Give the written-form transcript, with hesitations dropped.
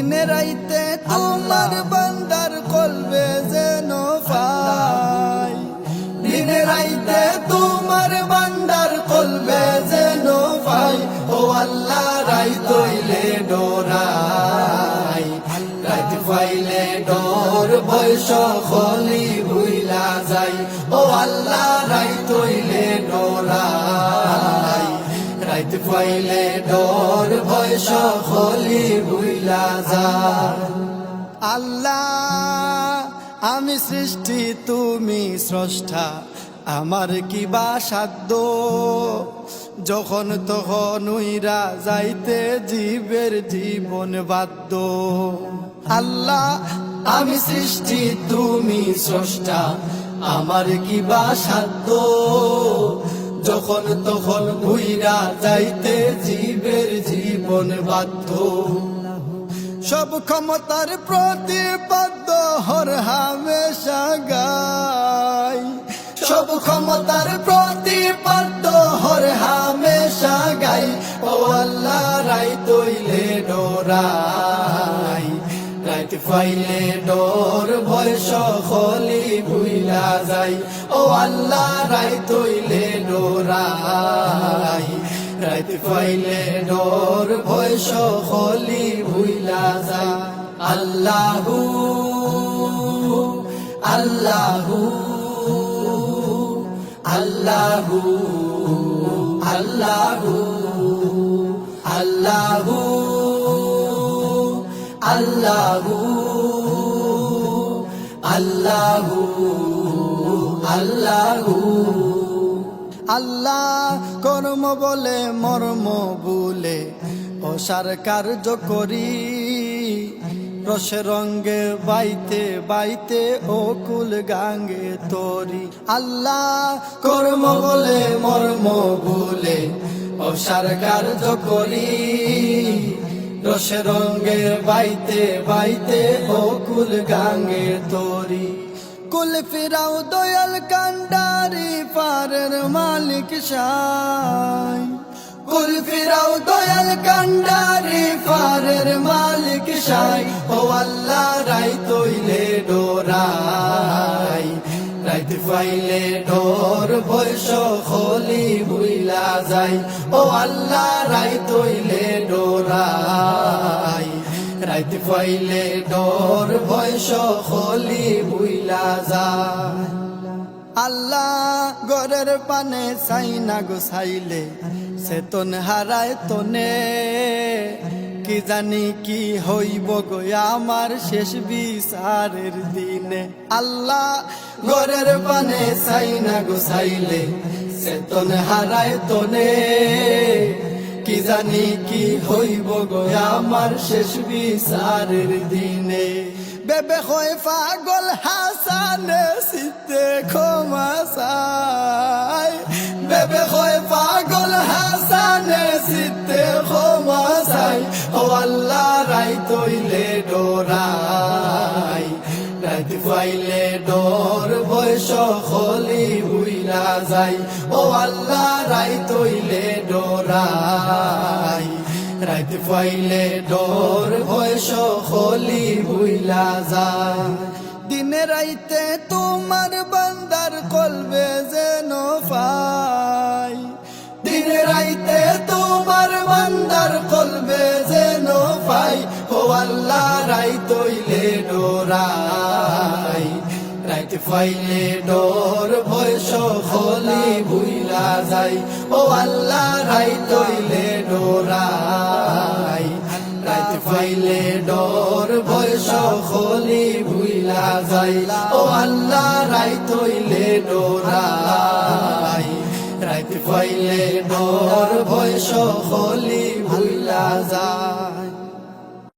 দিনে রাইতে তোমার বান্দার কলবে যেন পাই, দিনে রাইতে তোমার বান্দার কলবে যেন পাই। ও আল্লাহ রাইত হইলে ডোরাই, রাইত পাইলে ডোর ভয় সকলি ভুইলা যাই। ও আল্লাহ রাইত হইলে ডোরাই, রাইত পাইলে ডোর ভয় সকলি ভুইলা যায়। আল্লাহ আমি সৃষ্টি তুমি স্রষ্টা, আমার কি বা সাধ্য, যখন তখন উইরা যাইতে জীবের জীবন বাধ্য। আল্লাহ আমি সৃষ্টি তুমি স্রষ্টা, আমার কি বা সাধ্য, যখন তখন উইরা যাইতে জীবের জীবন বাধ্য। সব ক্ষমতার প্রতিপাদ্য হর হামেশা গাই, সব ক্ষমতার প্রতিপাদ্য হর হামেশা গাই। ও আল্লাহ রাইত হইলে ডোরাই, রাইত পাইলে ডোর ভয় সকলি ভুইলা যাই। ও আল্লাহ রাইত হইলে ডোরাই, রাইত পাইলে ডোর ভয় সকলি ভুইলা যায়। আল্লাহু আল্লাহু আল্লাহু আল্লাহু আল্লাহু আল্লাহু আল্লাহু আল্লাহু। আল্লাহ কর্ম বলে মর্ম বলে অসার কার্য করি, রসে রঙ্গে বাইতে বাইতে অকুল গাঙ্গে তরি। আল্লাহ কর্ম বলে মর্ম বলে অসার কার্য করি, রসে রঙ্গে বাইতে বাইতে অকুল গাঙ্গে তরি। কুল ফিরাও দয়াল কান্ডারি পারের মালিক সাই, কুল ফিরাও দয়াল কান্ডারি পারের মালিক সাই। ও আল্লাহ রাইত হইলে ডোরাই, রাইত পাইলে ডোর ভয় সকলি ভুইলা যাই। ও আল্লাহ রাইত হইলে ডোরাই, রাইত পাইলে ডোর ভয় সকলি ভুইলা যায়। আল্লাহ গরের পানে চাই না গোসাইলে চেতন হারায় তনে, কি জানি কি হইব গো আমার শেষ বিচারের দিনে। আল্লাহ গরের পানে চাই না গোসাইলে চেতন হারায় তনে, কি জানি কি হইব গো আমার শেষ বিচারের দিনে। বেবে হয় পাগল হাসানে সিতে ক্ষমা চাই, বেবে হয় পাগল হাসানে সিতে ক্ষমা চাই। ও আল্লাহ রাইত হইলে ডোরাই, রাইত পাইলে ডোর ভয় সকলি ভুইলা যাই। ও আল্লাহ রাইত হইলে ডোরাই, রাইত পাইলে ডোর ভয় সকলি ভুইলা যায়। দিনে রাইতে তোমার বান্দার কলবে যেন পাই, দিনে রাইতে তোমার বান্দার কলবে যেন পাই। ও আল্লাহ রাইত হইলে ডোরাই, রাইত পাইলে ডোর ভয় সকলি ভুইলা যাই। ও আল্লাহ রাইত হইলে ডোরাই, রাইত পাইলে ডোর ভয় সকলি ভুইলা যাই। ও আল্লাহ রাইত হইলে ডোরাই, রাইত পাইলে ডোর ভয় সকলি ভুইলা যায়।